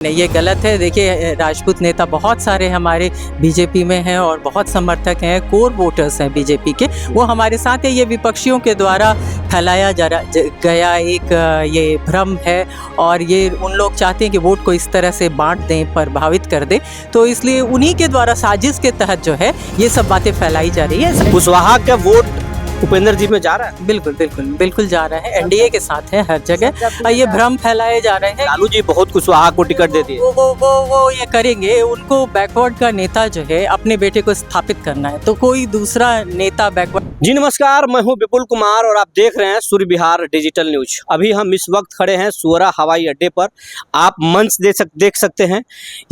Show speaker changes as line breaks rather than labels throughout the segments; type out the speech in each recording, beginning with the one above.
नहीं, ये गलत है। देखिए, राजपूत नेता बहुत सारे हमारे बीजेपी में हैं और बहुत समर्थक हैं, कोर वोटर्स हैं बीजेपी के, वो हमारे साथ है। ये विपक्षियों के द्वारा फैलाया गया एक ये भ्रम है और ये उन लोग चाहते हैं कि वोट को इस तरह से बांट दें, प्रभावित कर दें, तो इसलिए उन्हीं के द्वारा साजिश के तहत जो है ये सब बातें फैलाई जा रही है।
कुशवाहा का वोट उपेंद्र जी में जा रहा है।
बिल्कुल जा रहा है। एनडीए के साथ है हर जगह। ये भ्रम फैलाए जा रहे हैं।
लालू जी बहुत कुशवाहा को टिकट देती है।
वो ये करेंगे। उनको बैकवर्ड का नेता जो है अपने बेटे को स्थापित करना है, तो कोई दूसरा नेता बैकवर्ड।
जी नमस्कार, मैं हूं विपुल कुमार और आप देख रहे हैं सूर्य विहार डिजिटल न्यूज। अभी हम इस वक्त खड़े हैं सुअरा हवाई अड्डे पर। आप मंच देख सकते हैं।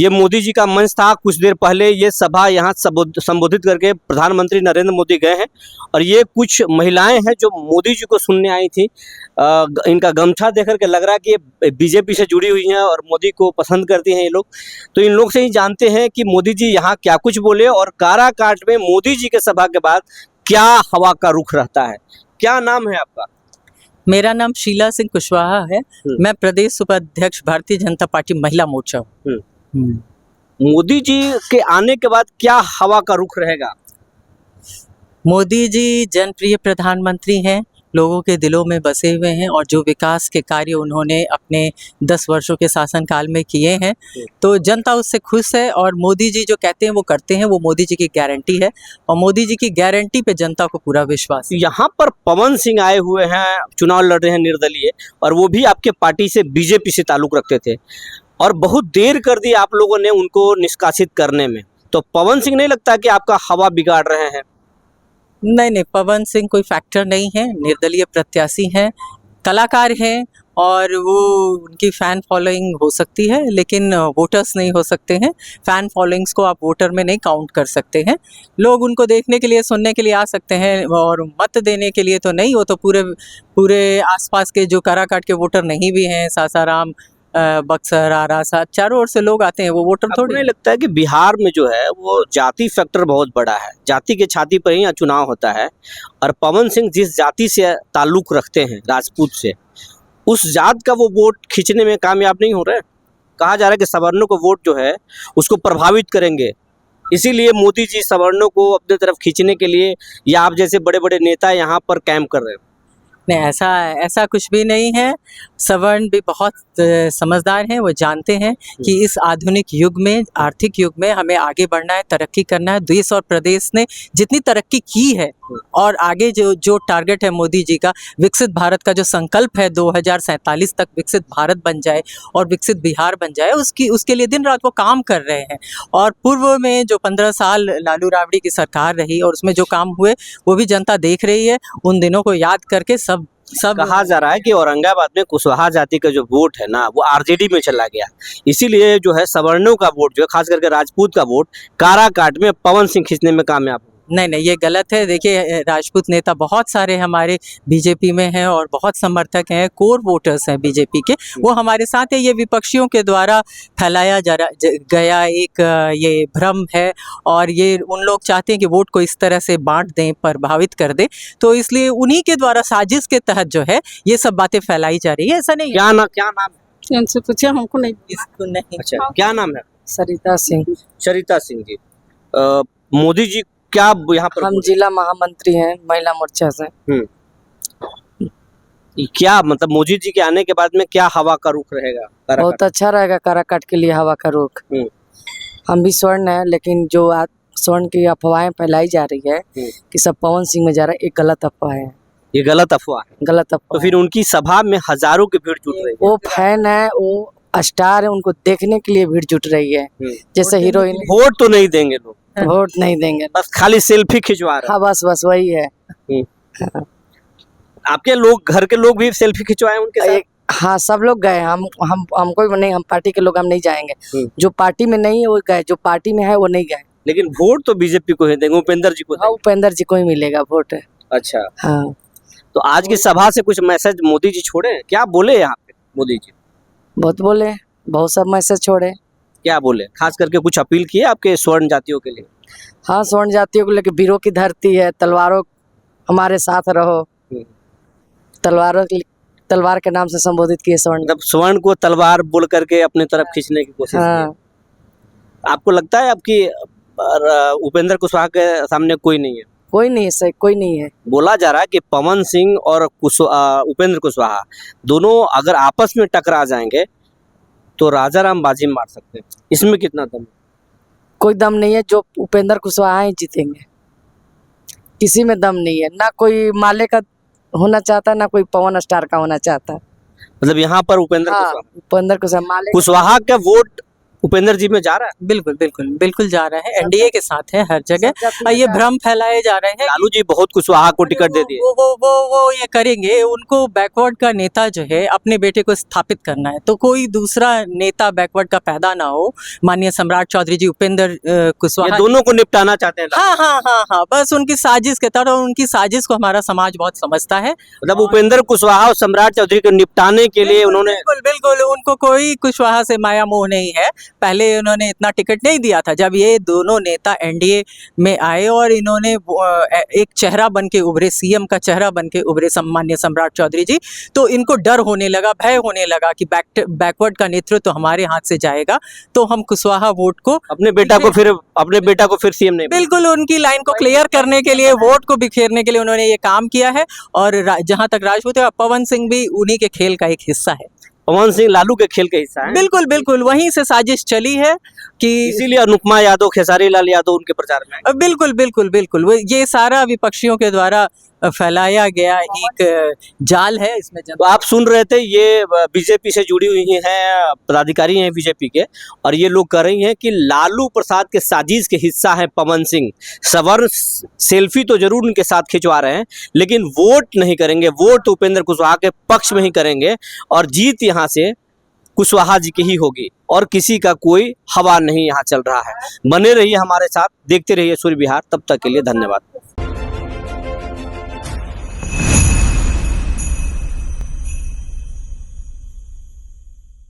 ये मोदी जी का मंच था। कुछ देर पहले ये सभा यहाँ संबोधित करके प्रधानमंत्री नरेंद्र मोदी गए हैं और ये कुछ महिलाएं हैं जो मोदी जी को सुनने आई थी। इनका गमछा देख करके लग रहा है कि ये बीजेपी से जुड़ी हुई हैं और मोदी को पसंद करती हैं ये लोग। तो इन लोग से ही जानते हैं कि मोदी जी यहाँ क्या कुछ बोले और काराकाट में मोदी जी के सभा के बाद क्या हवा का रुख रहता है। क्या नाम है आपका?
मेरा नाम शीला सिंह कुशवाहा है। मैं प्रदेश उपाध्यक्ष भारतीय जनता पार्टी महिला मोर्चा हूँ।
मोदी जी के आने के बाद क्या हवा का रुख रहेगा?
मोदी जी जनप्रिय प्रधानमंत्री हैं, लोगों के दिलों में बसे हुए हैं और जो विकास के कार्य उन्होंने अपने 10 वर्षों के शासनकाल में किए हैं, तो जनता उससे खुश है। और मोदी जी जो कहते हैं वो करते हैं, वो मोदी जी की गारंटी है और मोदी जी की गारंटी पे जनता को पूरा विश्वास है।
यहाँ पर पवन सिंह आए हुए हैं, चुनाव लड़ रहे हैं निर्दलीय, और वो भी आपके पार्टी से बीजेपी से ताल्लुक रखते थे और बहुत देर कर दी आप लोगों ने उनको निष्कासित करने में। तो पवन सिंह नहीं लगता कि आपका हवा बिगाड़ रहे हैं?
नहीं, पवन सिंह कोई फैक्टर नहीं है। निर्दलीय प्रत्याशी हैं, कलाकार हैं और वो उनकी फ़ैन फॉलोइंग हो सकती है, लेकिन वोटर्स नहीं हो सकते हैं। फ़ैन फॉलोइंग्स को आप वोटर में नहीं काउंट कर सकते हैं। लोग उनको देखने के लिए, सुनने के लिए आ सकते हैं और मत देने के लिए तो नहीं। वो तो पूरे आसपास के जो काराकाट के वोटर नहीं भी हैं, सासाराम, बक्सर, आरा, चारों ओर से लोग आते हैं। वो वोटर थोड़ी।
नहीं लगता है कि बिहार में जो है वो जाति फैक्टर बहुत बड़ा है, जाति के छाती पर ही चुनाव होता है और पवन सिंह जिस जाति से ताल्लुक रखते हैं, राजपूत से, उस जात का वो वोट खींचने में कामयाब नहीं हो रहे। कहा जा रहा है कि सवर्णों को वोट जो है उसको प्रभावित करेंगे, इसीलिए मोदी जी सवर्णों को अपने तरफ खींचने के लिए या आप जैसे बड़े बड़े नेता यहाँ पर कैंप कर रहे हैं।
नहीं, ऐसा कुछ भी नहीं है। सवर्ण भी बहुत समझदार हैं। वो जानते हैं कि इस आधुनिक युग में, आर्थिक युग में हमें आगे बढ़ना है, तरक्की करना है। देश और प्रदेश ने जितनी तरक्की की है और आगे जो टारगेट है मोदी जी का, विकसित भारत का जो संकल्प है 2047 तक विकसित भारत बन जाए और विकसित बिहार बन जाए, उसके लिए दिन रात वो काम कर रहे हैं। और पूर्व में जो 15 साल लालू राबड़ी की सरकार रही और उसमें जो काम हुए वो भी जनता देख रही है। उन दिनों को याद करके सब
कहा जा रहा है कि औरंगाबाद में कुशवाहा जाति का जो वोट है ना, वो आरजेडी में चला गया, इसीलिए जो है सवर्णों का वोट जो है, खास करके राजपूत का वोट काराकाट में पवन सिंह खींचने में कामयाब।
नहीं, ये गलत है। देखिए, राजपूत नेता बहुत सारे हमारे बीजेपी में हैं और बहुत समर्थक हैं, कोर वोटर्स हैं बीजेपी के, वो हमारे साथ है। ये विपक्षियों के द्वारा फैलाया गया एक ये भ्रम है और ये उन लोग चाहते हैं कि वोट को इस तरह से बांट दें, प्रभावित कर दें, तो इसलिए उन्हीं के द्वारा साजिश के तहत जो है ये सब बातें फैलाई जा रही है। ऐसा नहीं।
क्या नाम?
इनसे पूछे, हमको नहीं, इसको नहीं।
अच्छा, क्या नाम है?
सरिता सिंह
जी। मोदी जी क्या यहाँ पर?
हम जिला महामंत्री हैं महिला मोर्चा से।
क्या मतलब मोदी जी के आने के बाद में क्या हवा का रुख रहेगा?
बहुत अच्छा रहेगा काराकाट के लिए हवा का रुख। हम भी स्वर्ण है, लेकिन जो स्वर्ण की अफवाहें फैलाई जा रही है कि सब पवन सिंह में जा रहा है, एक गलत अफवाह है।
ये गलत अफवाह है।
गलत अफवाह।
तो फिर उनकी सभा में हजारों की भीड़ जुट रही है।
वो फैन है, वो स्टार है, उनको देखने के लिए भीड़ जुट रही है। जैसे हीरोइन।
वोट तो नहीं देंगे लोग,
वोट नहीं देंगे,
बस खाली सेल्फी खिंचवा रहे हैं।
हाँ, बस वही है।
आपके लोग, घर के लोग भी सेल्फी खिंचवाए उनके साथ?
हाँ, सब लोग गए। हमको नहीं, हम पार्टी के लोग हम नहीं जाएंगे। जो पार्टी में नहीं है वो गए, जो पार्टी में है वो नहीं गए।
लेकिन वोट तो बीजेपी को ही देंगे, उपेंद्र जी को।
हाँ, उपेंद्र जी को ही मिलेगा वोट।
अच्छा,
हाँ।
तो आज की सभा से कुछ मैसेज मोदी जी छोड़े? क्या बोले यहाँ पे मोदी जी?
बहुत बोले, बहुत सब मैसेज छोड़े।
क्या बोले? खास करके कुछ अपील किए आपके स्वर्ण जातियों के लिए?
हाँ, स्वर्ण जातियों को लेकर, वीरों की धरती है, तलवारों हमारे साथ रहो, तलवारों तलवार के नाम से संबोधित किए स्वर्ण।
मतलब स्वर्ण को तलवार बोल करके अपने तरफ खींचने की कोशिश की।
हाँ,
आपको लगता है आपकी उपेंद्र कुशवाहा के सामने कोई नहीं है?
कोई नहीं है सर, कोई नहीं है।
बोला जा रहा है कि पवन सिंह और उपेंद्र कुशवाहा दोनों अगर आपस में टकरा जाएंगे तो राजा राम बाजी मार सकते हैं, इसमें कितना दम है?
कोई दम नहीं है, जो उपेंद्र कुशवाहा ही जीतेंगे, किसी में दम नहीं है। ना कोई माले का होना चाहता, ना कोई पवन स्टार का होना चाहता।
मतलब यहाँ पर उपेंद्र
हाँ,
कुशवाहा
उपेंद्र कुशवाहा माले
कुशवाहा का वोट उपेंद्र जी में जा रहा है।
बिल्कुल बिल्कुल बिल्कुल जा रहे हैं, एनडीए के साथ है हर जगह। और ये भ्रम फैलाए जा रहे हैं
लालू जी बहुत कुशवाहा को टिकट दे दिए।
वो ये करेंगे। उनको बैकवर्ड का नेता जो है अपने बेटे को स्थापित करना है, तो कोई दूसरा नेता बैकवर्ड का पैदा ना हो। माननीय सम्राट चौधरी जी उपेंद्र
ये
कुशवाहा
दोनों को निपटाना चाहते हैं।
हाँ हाँ हाँ हाँ, बस उनकी साजिश के तहत, और उनकी साजिश को हमारा समाज बहुत समझता है।
मतलब उपेंद्र कुशवाहा और सम्राट चौधरी को निपटाने के लिए उन्होंने
बिल्कुल बिल्कुल, उनको कोई कुशवाहा से माया मोह नहीं है। पहले उन्होंने इतना टिकट नहीं दिया था। जब ये दोनों नेता एनडीए में आए और इन्होंने एक चेहरा बन के उभरे, सीएम का चेहरा बन के उभरे सम्मान्य सम्राट चौधरी जी, तो इनको डर होने लगा, भय होने लगा कि बैकवर्ड का नेतृत्व तो हमारे हाथ से जाएगा, तो हम कुशवाहा वोट को
अपने बेटा को फिर सीएम नहीं।
बिल्कुल उनकी लाइन को क्लियर करने के लिए, वोट को बिखेरने के लिए उन्होंने ये काम किया है। और जहां तक राजपूत है, पवन सिंह भी उन्हीं के खेल का एक हिस्सा है।
पवन सिंह लालू के खेल का हिस्सा है।
बिल्कुल बिल्कुल, वहीं से साजिश चली है कि
इसीलिए अनुपमा यादव, खेसारी लाल यादव उनके प्रचार में आए।
बिल्कुल बिल्कुल बिल्कुल, ये सारा विपक्षियों के द्वारा फैलाया गया एक जाल है। इसमें
तो आप सुन रहे थे, ये बीजेपी से जुड़ी हुई हैं, पदाधिकारी हैं बीजेपी के, और ये लोग कह रही हैं कि लालू प्रसाद के साजिश के हिस्सा है पवन सिंह। सवर्ण सेल्फी तो जरूर उनके साथ खिंचवा रहे हैं, लेकिन वोट नहीं करेंगे, वोट उपेंद्र कुशवाहा के पक्ष में ही करेंगे, और जीत यहाँ से कुशवाहा जी की ही होगी, और किसी का कोई हवा नहीं यहाँ चल रहा है। बने रहिए हमारे साथ, देखते रहिए सूर्य विहार। तब तक के लिए धन्यवाद।